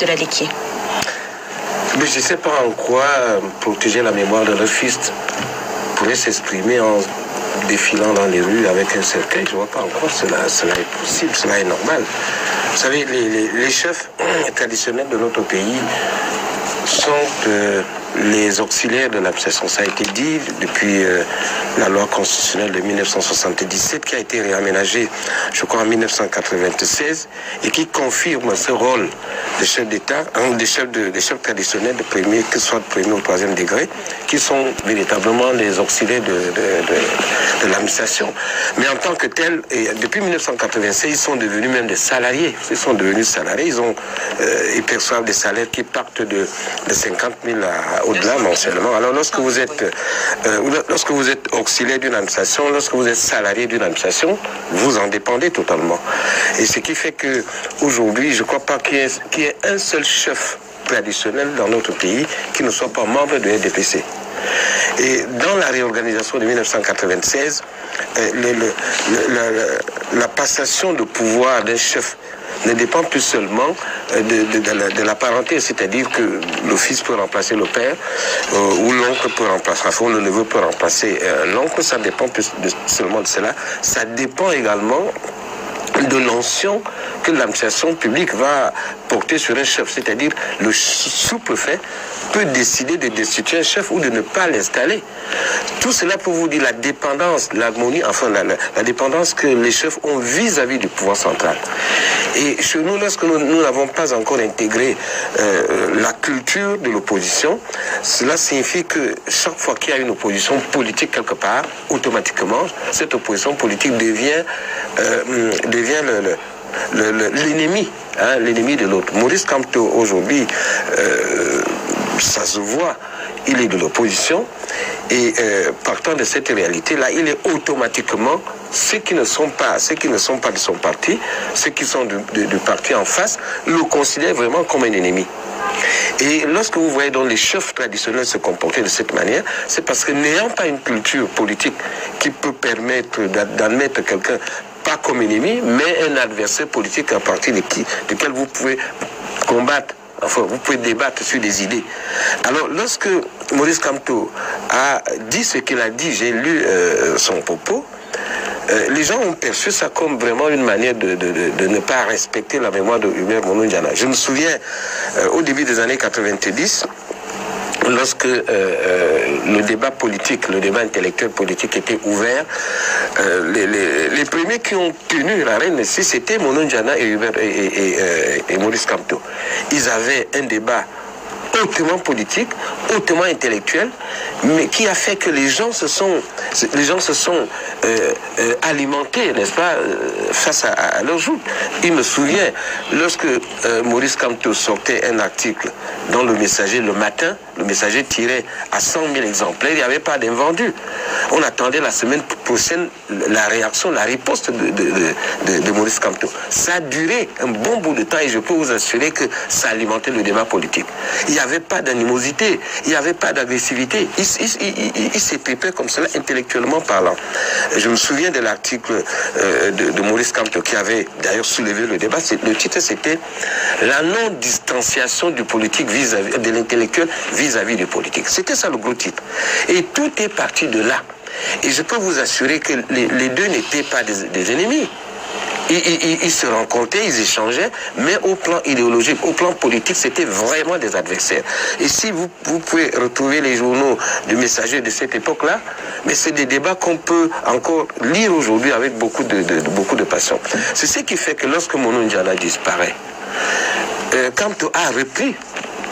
de l'Aleki? Mais je ne sais pas en quoi protéger la mémoire de leur fils pourrait s'exprimer en défilant dans les rues avec un cercueil. Je ne vois pas en quoi cela est possible, cela est normal. Vous savez, les chefs traditionnels de notre pays sont les auxiliaires de l'administration. Ça a été dit depuis la loi constitutionnelle de 1977 qui a été réaménagée, je crois, en 1996 et qui confirme ce rôle des chefs d'État, des chefs traditionnels de premier, que ce soit de premier ou troisième degré, qui sont véritablement les auxiliaires de l'administration. Mais en tant que tels, depuis 1996, ils sont devenus même des salariés. Ils sont devenus salariés. Ils perçoivent des salaires qui partent de 50 000 au-delà mensuellement. Alors lorsque vous êtes auxiliaire d'une administration, lorsque vous êtes salarié d'une administration, vous en dépendez totalement. Et ce qui fait que aujourd'hui, je ne crois pas qu'il y ait un seul chef traditionnel dans notre pays qui ne soit pas membre de RDPC. Et dans la réorganisation de 1996, la passation de pouvoir d'un chef ne dépend plus seulement de la parenté, c'est-à-dire que le fils peut remplacer le père, ou l'oncle peut remplacer, enfin le neveu peut remplacer l'oncle, ça dépend plus seulement de cela. Ça dépend également de l'onction que l'administration publique va porter sur un chef, c'est-à-dire le sous-préfet peut décider de destituer un chef ou de ne pas l'installer. Tout cela pour vous dire la dépendance, l'harmonie, enfin la dépendance que les chefs ont vis-à-vis du pouvoir central. Et chez nous, lorsque nous n'avons pas encore intégré la culture de l'opposition, cela signifie que chaque fois qu'il y a une opposition politique quelque part, automatiquement, cette opposition politique devient l'ennemi, hein, l'ennemi de l'autre. Maurice Kamto, aujourd'hui, ça se voit, il est de l'opposition et partant de cette réalité-là, il est automatiquement ceux qui ne sont pas de son parti, ceux qui sont du parti en face, le considèrent vraiment comme un ennemi. Et lorsque vous voyez donc les chefs traditionnels se comporter de cette manière, c'est parce que n'ayant pas une culture politique qui peut permettre d'admettre quelqu'un pas comme ennemi, mais un adversaire politique à partir duquel vous pouvez combattre. Enfin, vous pouvez débattre sur des idées. Alors, lorsque Maurice Kamto a dit ce qu'il a dit, j'ai lu son propos, les gens ont perçu ça comme vraiment une manière de ne pas respecter la mémoire de Hubert Monondiana. Je me souviens, au début des années 90, lorsque le débat politique, le débat intellectuel politique était ouvert, les premiers qui ont tenu la reine ici, c'était Monondiana et Maurice Kamto. Ils avaient un débat hautement politique, hautement intellectuel, mais qui a fait que les gens se sont alimentés, n'est-ce pas, face à leur joute. Il me souvient, lorsque Maurice Kamto sortait un article dans le Messager le matin, le Messager tirait à 100 000 exemplaires, il n'y avait pas d'invendu. On attendait la semaine prochaine la réaction, la riposte de Maurice Kamto. Ça a duré un bon bout de temps et je peux vous assurer que ça alimentait le débat politique. Il n'y avait pas d'animosité, il n'y avait pas d'agressivité. Il s'étripait comme cela, intellectuellement parlant. Je me souviens de l'article de Maurice Kamto qui avait d'ailleurs soulevé le débat. Le titre, c'était « La non-distanciation du politique vis-à-vis de l'intellectuel vis-à-vis du politique ». C'était ça le gros titre. Et tout est parti de là. Et je peux vous assurer que les deux n'étaient pas des ennemis. Ils se rencontraient, ils échangeaient, mais au plan idéologique, au plan politique, c'était vraiment des adversaires. Et si vous pouvez retrouver les journaux du Messager de cette époque-là, mais c'est des débats qu'on peut encore lire aujourd'hui avec beaucoup de passion. C'est ce qui fait que lorsque Monondiana disparaît, Kamto a repris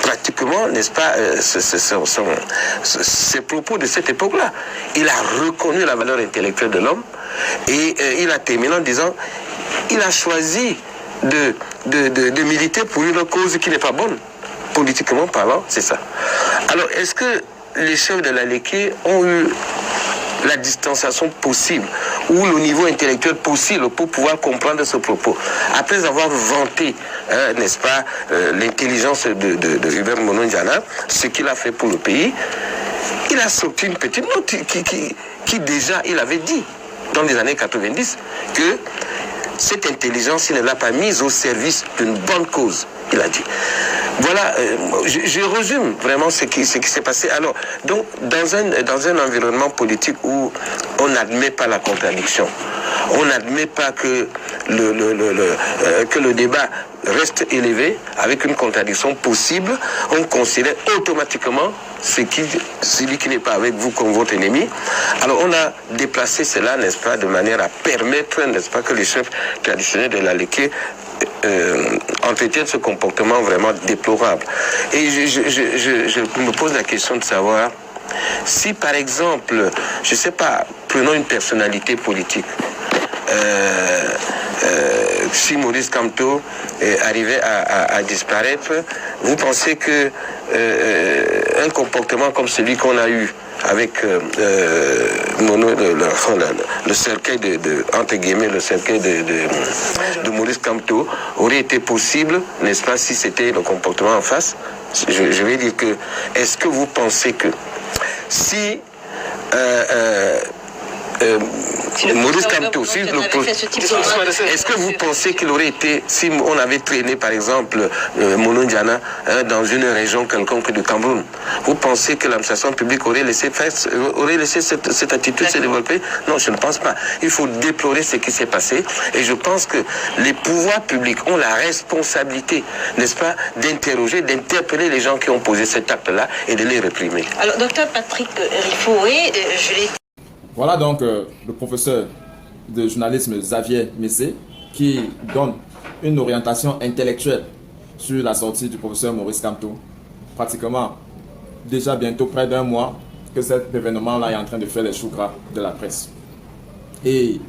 pratiquement, n'est-ce pas, ses propos de cette époque-là. Il a reconnu la valeur intellectuelle de l'homme et il a terminé en disant il a choisi de militer pour une cause qui n'est pas bonne, politiquement parlant, c'est ça. Alors, est-ce que les chefs de l'Aleki ont eu la distanciation possible ou le niveau intellectuel possible pour pouvoir comprendre ce propos? Après avoir vanté, n'est-ce pas, l'intelligence de Hubert Monondiana, ce qu'il a fait pour le pays, il a sorti une petite note qui déjà, il avait dit dans les années 90 que cette intelligence, il ne l'a pas mise au service d'une bonne cause, il a dit. Voilà, je résume vraiment ce qui s'est passé. Alors, donc, dans un environnement politique où on n'admet pas la contradiction, on n'admet pas que le débat reste élevé avec une contradiction possible, on considère automatiquement celui qui n'est pas avec vous comme votre ennemi. Alors on a déplacé cela, n'est-ce pas, de manière à permettre, n'est-ce pas, que les chefs traditionnels de la Léké entretiennent ce comportement vraiment déplorable. Et je me pose la question de savoir si, par exemple, je ne sais pas, prenons une personnalité politique, si Maurice Kamto arrivait à disparaître, vous pensez que un comportement comme celui qu'on a eu avec le cercueil entre guillemets, le cercueil de Maurice Kamto aurait été possible, n'est-ce pas, si c'était le comportement en face? Je vais dire que, est-ce que vous pensez que si Maurice Kamto, est-ce que vous pensez qu'il aurait été, si on avait traîné par exemple Mounou Ndiana dans une région quelconque du Cameroun, vous pensez que l'administration publique aurait laissé cette attitude se développer? Non, je ne pense pas. Il faut déplorer ce qui s'est passé et je pense que les pouvoirs publics ont la responsabilité, n'est-ce pas, d'interroger, d'interpeller les gens qui ont posé cet acte-là et de les réprimer. Alors, docteur Patrick Rifoué, je l'ai... Voilà donc le professeur de journalisme Xavier Messé qui donne une orientation intellectuelle sur la sortie du professeur Maurice Kamto. Pratiquement déjà bientôt près d'un mois que cet événement-là est en train de faire les choux gras de la presse. Et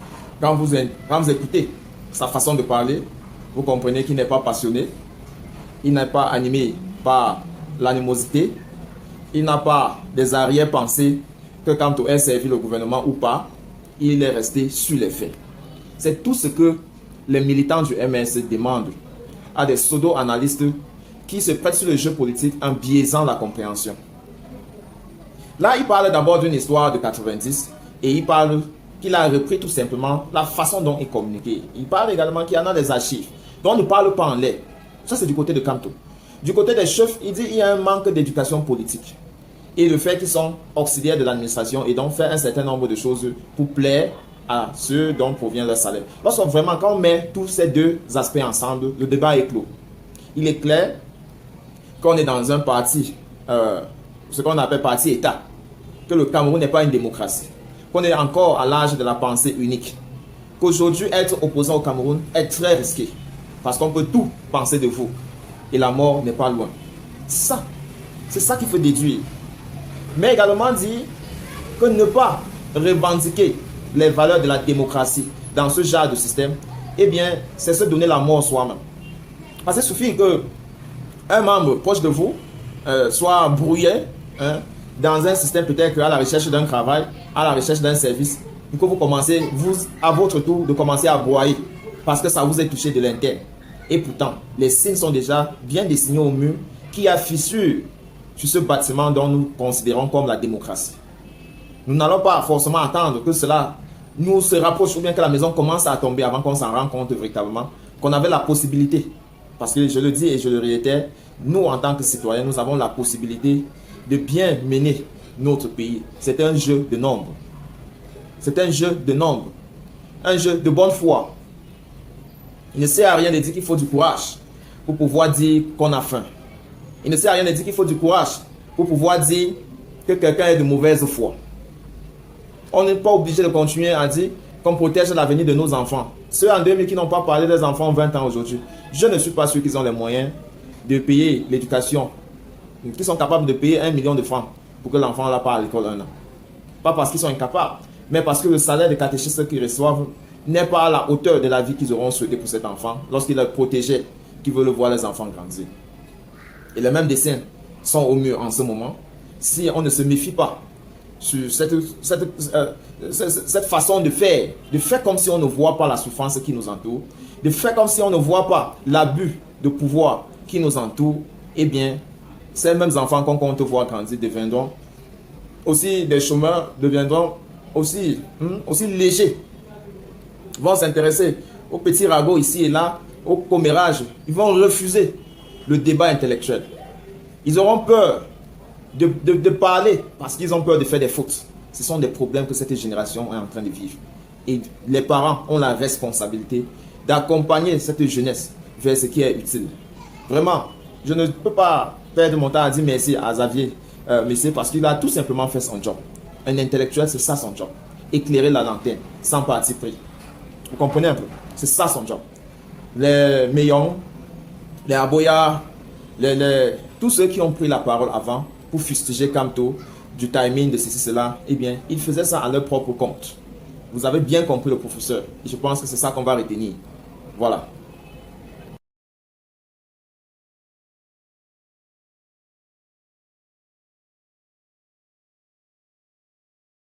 quand vous écoutez sa façon de parler, vous comprenez qu'il n'est pas passionné, il n'est pas animé par l'animosité, il n'a pas des arrière-pensées que Kamto ait servi le gouvernement ou pas, il est resté sur les faits. C'est tout ce que les militants du MS demandent à des pseudo-analystes qui se prêtent sur le jeu politique en biaisant la compréhension. Là, il parle d'abord d'une histoire de 90 et il parle qu'il a repris tout simplement la façon dont il communiquait. Il parle également qu'il y en a des archives dont on ne parle pas en l'air. Ça, c'est du côté de Kamto. Du côté des chefs, il dit qu'il y a un manque d'éducation politique. Et le fait qu'ils sont auxiliaires de l'administration et donc faire un certain nombre de choses pour plaire à ceux dont provient leur salaire. Lorsqu'on vraiment, quand on met tous ces deux aspects ensemble, le débat est clos. Il est clair qu'on est dans un parti, ce qu'on appelle parti État, que le Cameroun n'est pas une démocratie, qu'on est encore à l'âge de la pensée unique, qu'aujourd'hui être opposant au Cameroun est très risqué, parce qu'on peut tout penser de vous et la mort n'est pas loin. C'est ça qu'il faut déduire. Mais également dire que ne pas revendiquer les valeurs de la démocratie dans ce genre de système, eh bien, c'est se donner la mort soi-même. Parce qu'il suffit qu'un membre proche de vous soit brouillé dans un système peut-être à la recherche d'un travail, à la recherche d'un service, et que vous commencez, à votre tour, de commencer à broyer parce que ça vous est touché de l'interne. Et pourtant, les signes sont déjà bien dessinés au mur qui a fissure sur ce bâtiment dont nous considérons comme la démocratie. Nous n'allons pas forcément attendre que cela nous se rapproche ou bien que la maison commence à tomber avant qu'on s'en rende compte véritablement qu'on avait la possibilité. Parce que je le dis et je le réitère, nous en tant que citoyens, nous avons la possibilité de bien mener notre pays. C'est un jeu de nombres. C'est un jeu de nombres. Un jeu de bonne foi. Il ne sert à rien de dire qu'il faut du courage pour pouvoir dire qu'on a faim. Il ne sert à rien de dire qu'il faut du courage pour pouvoir dire que quelqu'un est de mauvaise foi. On n'est pas obligé de continuer à dire qu'on protège l'avenir de nos enfants. Ceux en 2000 qui n'ont pas parlé des enfants ont 20 ans aujourd'hui. Je ne suis pas sûr qu'ils ont les moyens de payer l'éducation, qu'ils sont capables de payer 1 million de francs pour que l'enfant là part à l'école 1 an. Pas parce qu'ils sont incapables, mais parce que le salaire de catéchistes qu'ils reçoivent n'est pas à la hauteur de la vie qu'ils auront souhaité pour cet enfant lorsqu'il est protégé, qui veut le voir les enfants grandir. Et les mêmes dessins sont au mur en ce moment. Si on ne se méfie pas sur cette façon de faire comme si on ne voit pas la souffrance qui nous entoure, de faire comme si on ne voit pas l'abus de pouvoir qui nous entoure, eh bien, ces mêmes enfants qu'on compte voir grandir deviendront aussi des chômeurs, deviendront aussi légers, vont s'intéresser aux petits ragots ici et là, au commérage. Ils vont refuser le débat intellectuel. Ils auront peur de parler parce qu'ils ont peur de faire des fautes. Ce sont des problèmes que cette génération est en train de vivre. Et les parents ont la responsabilité d'accompagner cette jeunesse vers ce qui est utile. Vraiment, je ne peux pas perdre mon temps à dire merci à Xavier Messé parce qu'il a tout simplement fait son job. Un intellectuel, c'est ça son job. Éclairer la lanterne, sans parti pris. Vous comprenez un peu? C'est ça son job. Les Meillons, les Aboya, tous ceux qui ont pris la parole avant pour fustiger Kamto, du timing, de ceci, cela, eh bien, ils faisaient ça à leur propre compte. Vous avez bien compris le professeur. Et je pense que c'est ça qu'on va retenir. Voilà.